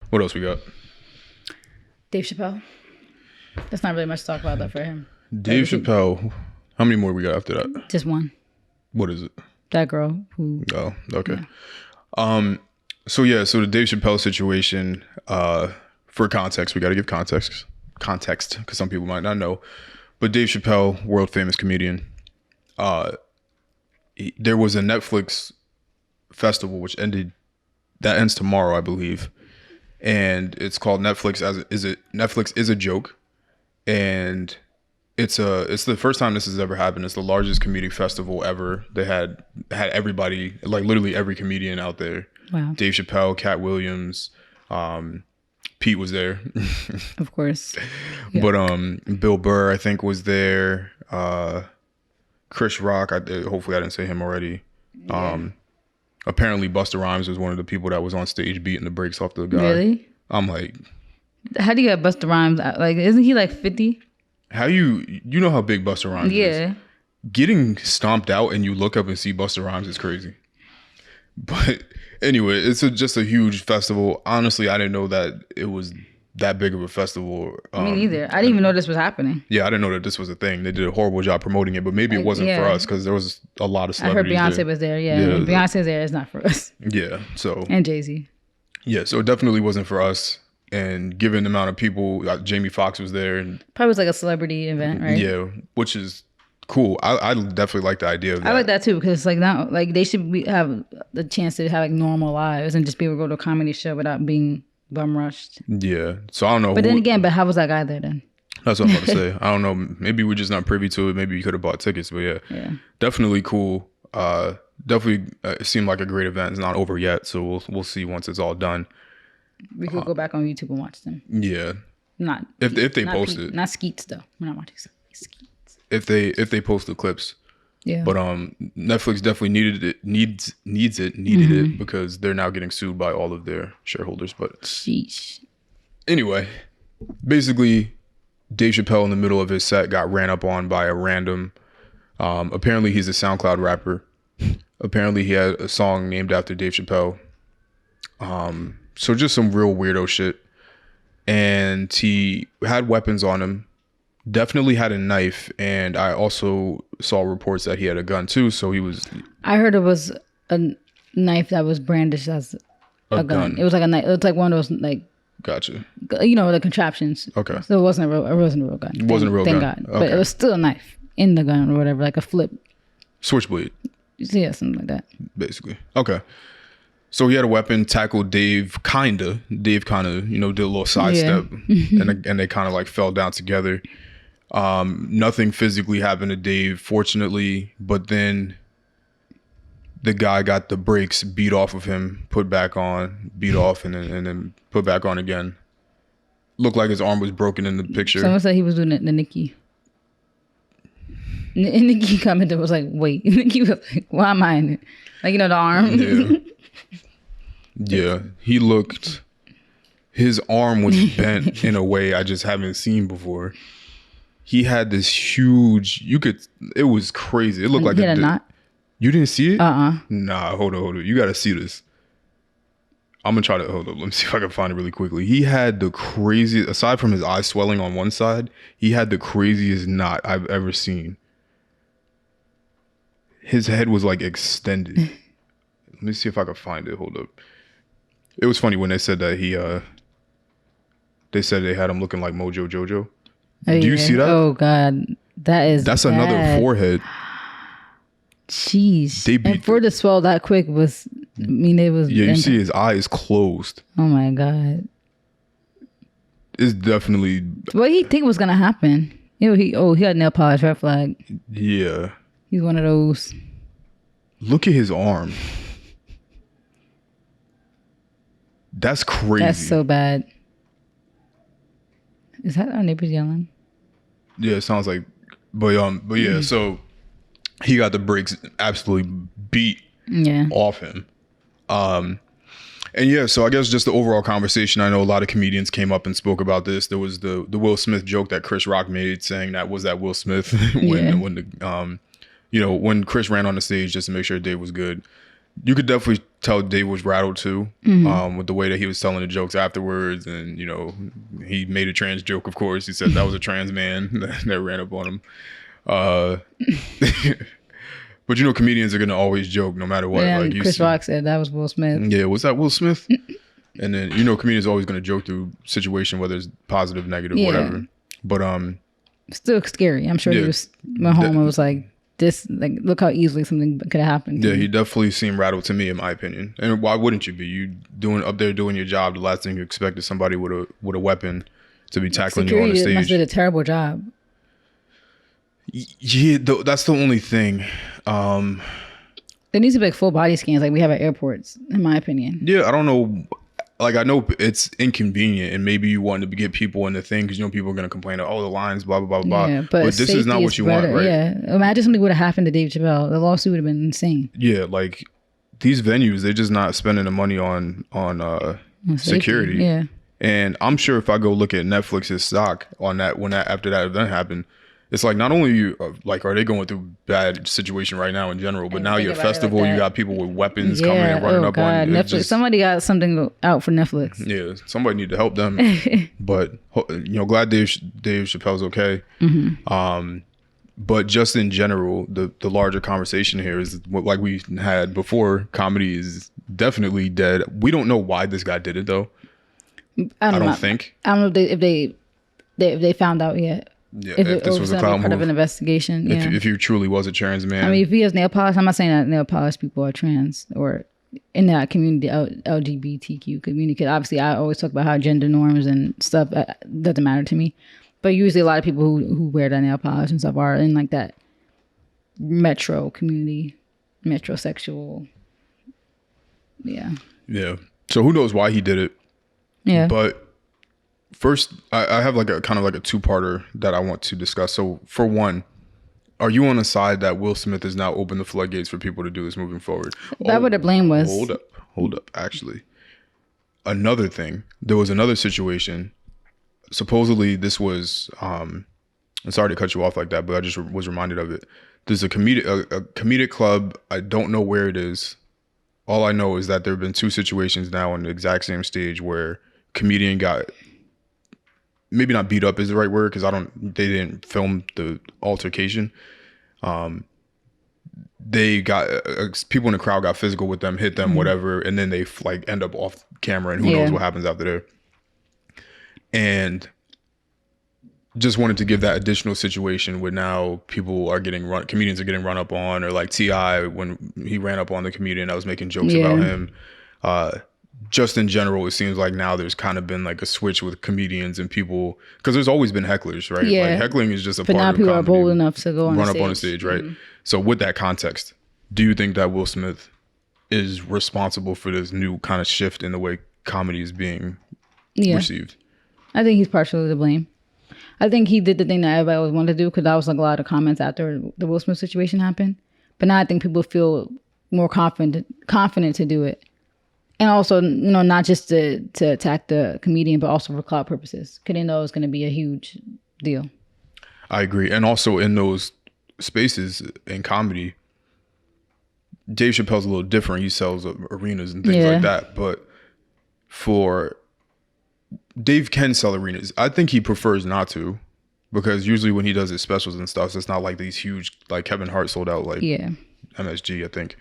What else we got? Dave Chapelle. That's not really much to talk about though for him. Dave Chapelle. How many more we got after that? Just one. What is it? That girl who. Oh, okay. Yeah. So the Dave Chappelle situation. For context, we got to give context because some people might not know. But Dave Chappelle, world famous comedian. There was a Netflix festival which ends tomorrow, I believe, and it's called Netflix is a joke, and it's the first time this has ever happened. It's the largest comedic festival ever. They had everybody, like literally every comedian out there. Wow. Dave Chappelle, Cat Williams, Pete was there, of course. Yeah. But Bill Burr I think was there. Chris Rock, hopefully I didn't say him already. Yeah. Apparently Busta Rhymes was one of the people that was on stage beating the brakes off the guy. Really? I'm like, how do you get Busta Rhymes? Like, isn't he like 50? How you know how big Busta Rhymes is? Yeah. Getting stomped out and you look up and see Busta Rhymes is crazy. But anyway, it's just a huge festival. Honestly, I didn't know that it was that big of a festival. Me neither. I didn't even know this was happening. Yeah, I didn't know that this was a thing. They did a horrible job promoting it, but maybe it wasn't for us because there was a lot of celebrities. I heard Beyonce was there. Yeah, Beyonce's there. It's not for us. Yeah, so and Jay-Z. Yeah, so it definitely wasn't for us. And given the amount of people, Jamie Foxx was there, and probably was like a celebrity event, right? Yeah, which is cool. I definitely like the idea of that. I like that too because like now, like they should have the chance to have like normal lives and just be able to go to a comedy show without being bum rushed. Yeah, so I don't know. But then again, how was that guy there then? That's what I'm about to say. I don't know. Maybe we're just not privy to it. Maybe you could have bought tickets, but yeah, definitely cool. Definitely it seemed like a great event. It's not over yet, so we'll see once it's all done. We could go back on YouTube and watch them. Yeah. Not if they post it. Not Skeets though. We're not watching Skeets. If they post the clips. Yeah. But Netflix definitely needed it because they're now getting sued by all of their shareholders. But sheesh. Anyway, basically Dave Chappelle in the middle of his set got ran up on by a random apparently he's a SoundCloud rapper. Apparently he had a song named after Dave Chappelle. So just some real weirdo shit. And he had weapons on him. Definitely had a knife. And I also saw reports that he had a gun too. So he was... I heard it was a knife that was brandished as a gun. It was like a knife. It was like one of those like... Gotcha. You know, the contraptions. Okay. So it wasn't a real gun. It wasn't a real gun. Thank God. Okay. But it was still a knife in the gun or whatever, like a flip. Switchblade. Yeah, something like that. Basically. Okay. So he had a weapon, tackled Dave kinda, did a little sidestep and they kind of like fell down together. Nothing physically happened to Dave, fortunately, but then the guy got the brakes beat off of him, put back on, beat off, and then put back on again. Looked like his arm was broken in the picture. Someone said he was doing it to Nikki. Nikki commented was like, wait. Nikki was like, why am I in it? Like, the arm. Yeah. Yeah, his arm was bent in a way I just haven't seen before. He had this huge, it was crazy. It looked like a knot. You didn't see it? Uh-uh. Nah, hold on. You got to see this. I'm going to try to, hold up. Let me see if I can find it really quickly. He had the craziest, aside from his eye swelling on one side, he had the craziest knot I've ever seen. His head was like extended. Let me see if I can find it. Hold up. It was funny when they said that they said they had him looking like Mojo Jojo. Do you see that? Oh God. That's bad. Another forehead. Jeez. And for it to swell that quick it was. Yeah, you see his eyes closed. Oh my God. It's definitely. What do you think was gonna happen? He had nail polish, red flag. Yeah. He's one of those. Look at his arm. That's crazy. That's so bad. Is that our neighbors yelling? Yeah, it sounds like, but yeah. So he got the brakes absolutely beat off him. And yeah, so I guess just the overall conversation. I know a lot of comedians came up and spoke about this. There was the Will Smith joke that Chris Rock made, saying that Will Smith when Chris ran on the stage just to make sure Dave was good. You could definitely tell Dave was rattled too, with the way that he was telling the jokes afterwards, and he made a trans joke. Of course, he said that was a trans man that ran up on him. But comedians are gonna always joke no matter what. Yeah, Like Chris Rock said that was Will Smith. Yeah, was that Will Smith? And then comedians are always gonna joke through situation, whether it's positive, negative, whatever. But still scary. I'm sure he went home and was like, this, like, look how easily something could have happened. Yeah, he definitely seemed rattled to me, in my opinion. And why wouldn't you be? You up there doing your job. The last thing you expect is somebody with a weapon to be tackling you on the stage. Must have did a terrible job. Yeah, that's the only thing. There needs to be like full body scans, like we have at airports, in my opinion. Yeah, I don't know. Like, I know it's inconvenient, and maybe you want to get people in the thing because people are going to complain, oh, the lines, blah, blah, blah, blah. Yeah, but this is not what you want, right? Yeah. Imagine something would have happened to Dave Chapelle. The lawsuit would have been insane. Yeah, like, these venues, they're just not spending the money on security. Yeah. And I'm sure if I go look at Netflix's stock on that, after that event happened, it's like, not only are they going through bad situation right now in general, but now your festival, you got people with weapons coming and running up on Netflix. Somebody got something out for Netflix. Yeah, somebody need to help them. But glad Dave Chappelle's okay. But just in general, the larger conversation here is like we had before. Comedy is definitely dead. We don't know why this guy did it though. I don't think. I don't know if they found out yet. Yeah, if this was a clown part move, of an investigation. Yeah. If he truly was a trans man. I mean, if he has nail polish, I'm not saying that nail polish people are trans or in that community, LGBTQ community. Because obviously, I always talk about how gender norms and stuff doesn't matter to me. But usually, a lot of people who wear that nail polish and stuff are in like that metro community, metrosexual. Yeah. Yeah. So who knows why he did it? Yeah. But first, I have like a kind of like a two-parter that I want to discuss. So for one, are you on the side that Will Smith has now opened the floodgates for people to do this moving forward? That's what the blame was. Hold up. Actually, another thing, there was another situation. Supposedly this was, I'm sorry to cut you off like that, but I just was reminded of it. There's a comedic club. I don't know where it is. All I know is that there have been two situations now on the exact same stage where comedian got, maybe not beat up is the right word because they didn't film the altercation. They got people in the crowd got physical with them, hit them, whatever, and then they like end up off camera, and who knows what happens after there. And just wanted to give that additional situation where now comedians are getting run up on, or like T.I. when he ran up on the comedian that was making jokes about him. Just in general, it seems like now there's kind of been like a switch with comedians and people, because there's always been hecklers, right? Yeah. Like heckling is just a but part now of people comedy. are bold enough to go run up on the stage, right? So with that context, do you think that Will Smith is responsible for this new kind of shift in the way comedy is being received? I think he's partially to blame. I think he did the thing that everybody always wanted to do, because that was like a lot of comments after the Will Smith situation happened. But now I think people feel more confident to do it. And also, not just to attack the comedian, but also for clout purposes, because they know it's going to be a huge deal. I agree. And also in those spaces in comedy, Dave Chappelle's a little different. He sells arenas and things like that. But Dave can sell arenas. I think he prefers not to, because usually when he does his specials and stuff, it's not like these huge, like Kevin Hart sold out like MSG, I think.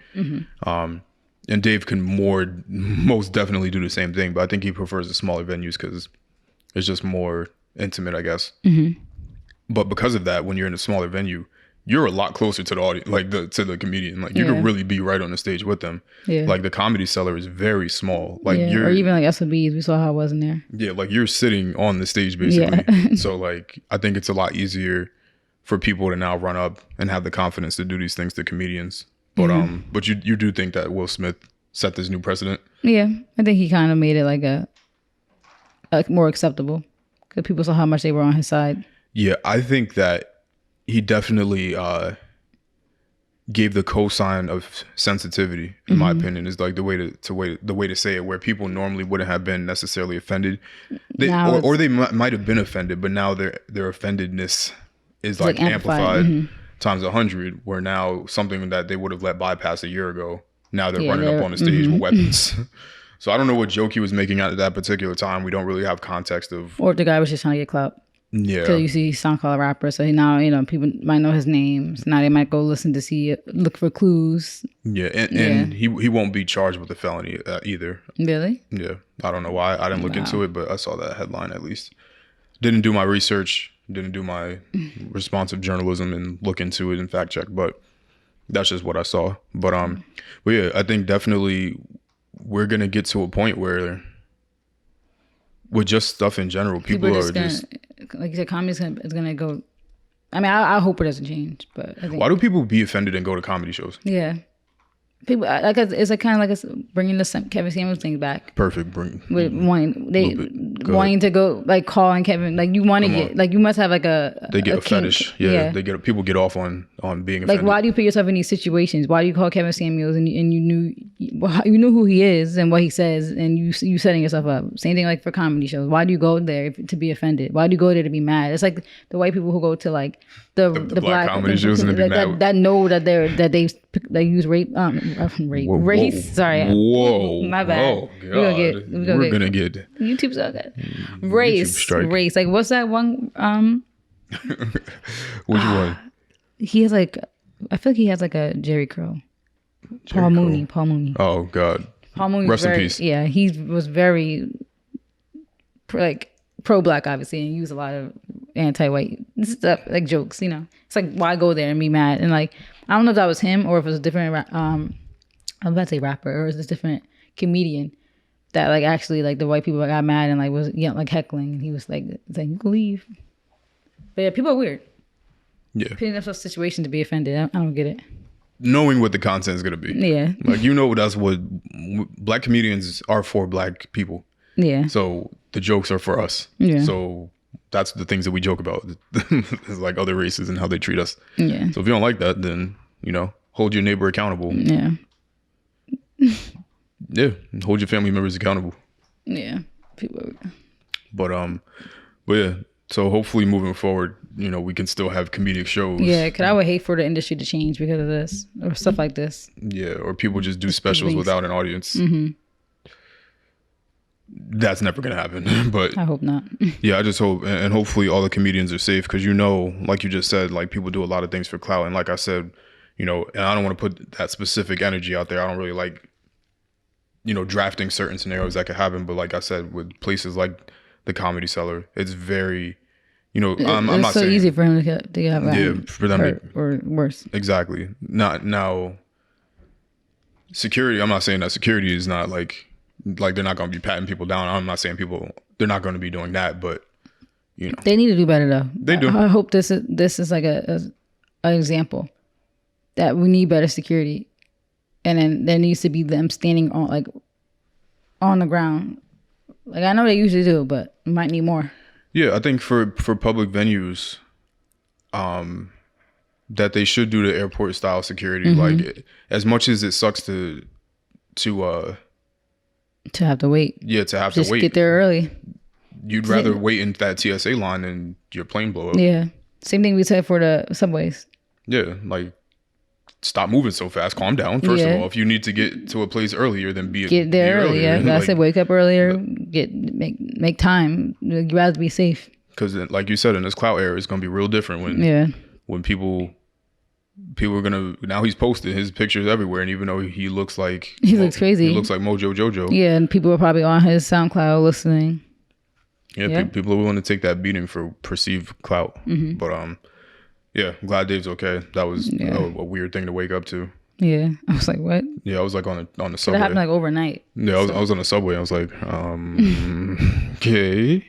And Dave can most definitely do the same thing, but I think he prefers the smaller venues because it's just more intimate, I guess. But because of that, when you're in a smaller venue, you're a lot closer to the audience, like to the comedian. Like you could really be right on the stage with them. Yeah. Like the Comedy Cellar is very small. Like or even like SOBs, we saw how it was in there. Yeah, like you're sitting on the stage basically. So like I think it's a lot easier for people to now run up and have the confidence to do these things to comedians. But you do think that Will Smith set this new precedent? Yeah, I think he kind of made it like a more acceptable, because people saw how much they were on his side. Yeah, I think that he definitely gave the cosign of sensitivity, in my opinion, is like the way to say it, where people normally wouldn't have been necessarily offended, they might have been offended, but now their offendedness is like amplified times 100, where now something that they would have let bypass a year ago Now they're Yeah, running up they're- on the stage with weapons. So I don't know what joke he was making at that particular time. We don't really have context of. Or if the guy was just trying to get clout. Yeah. Because you see he's SoundCloud rapper, so now people might know his name. So now they might go listen to look for clues. Yeah, and he won't be charged with a felony either. Really? Yeah, I don't know why. I didn't look into it, but I saw that headline at least. Didn't do my research, didn't do my responsive journalism and look into it and fact check, but that's just what I saw. But yeah, I think definitely we're gonna get to a point where with just stuff in general, people are just like you said, comedy is gonna go. I mean, I hope it doesn't change, but I think why do people be offended and go to comedy shows? yeah. People like it's like kind of like it's bringing the Kevin Samuels thing back. Perfect. Bring With wanting to go like calling Kevin like you want to get like you must have like they get a kink. fetish. Yeah, people get off on being offended. Like why do you put yourself in these situations? Why do you call Kevin Samuels and you knew who he is and what he says and you setting yourself up? Same thing like for comedy shows. Why do you go there to be offended? Why do you go there to be mad? It's like the white people who go to like the black comedy shows and be mad that know that they use rape race. Sorry, whoa, my bad. Oh God, we're gonna get YouTube's okay. Race. Like what's that one? Which one? He has like I feel like he has like a Jerry Curl. Paul Mooney. Oh God. Paul Mooney. Rest in peace. Yeah, he was very pro-black, obviously, and used a lot of anti-white stuff, like jokes. It's like why go there and be mad? And like I don't know if that was him or if it was a different. I'm about to say rapper or it was this different comedian that like actually like the white people got mad and like was like heckling and he was like you can leave. But yeah, people are weird. Yeah. Putting themselves in a situation to be offended. I don't get it. Knowing what the content is gonna be. Yeah. Like that's what black comedians are for black people. Yeah. So the jokes are for us. Yeah. So that's the things that we joke about. It's like other races and how they treat us. Yeah. So if you don't like that, then hold your neighbor accountable. Yeah. Yeah. Hold your family members accountable. Yeah. People are... But yeah. So hopefully moving forward, we can still have comedic shows. Yeah, because I would hate for the industry to change because of this or stuff like this. Yeah, or people just do specials without an audience. Mm-hmm. That's never going to happen. But I hope not. Yeah, I just hope, and hopefully all the comedians are safe because like you just said, like people do a lot of things for clout. And like I said, and I don't want to put that specific energy out there. I don't really like, drafting certain scenarios that could happen. But like I said, with places like the Comedy Cellar, it's very, I'm not so saying easy for him to have for them hurt or worse. Exactly. Not now. Security. I'm not saying that security is not like they're not going to be patting people down. I'm not saying they're not going to be doing that, but they need to do better though. They do. I hope this is like an example that we need better security, and then there needs to be them standing on the ground. Like I know they usually do, but we might need more. Yeah, I think for public venues, that they should do the airport style security. Mm-hmm. Like as much as it sucks to have to wait. Yeah, to have just to wait. Get there early. You'd rather wait in that TSA line than your plane blow up. Yeah. Same thing we said for the subways. Yeah, like stop moving so fast. Calm down. First of all, if you need to get to a place earlier, then get there early. Earlier. Yeah, I said wake up earlier. Make time. You'd rather be safe. Because, like you said, in this clout era, it's gonna be real different when people are gonna. Now he's posted his pictures everywhere, and even though he looks crazy, he looks like Mojo Jojo. Yeah, and people are probably on his SoundCloud listening. Yeah, people are willing to take that beating for perceived clout. Mm-hmm. But yeah, I'm glad Dave's okay. That was a weird thing to wake up to. Yeah, I was like, what? Yeah, I was like on the subway. That happened like overnight. Yeah, I was on the subway. I was like, okay.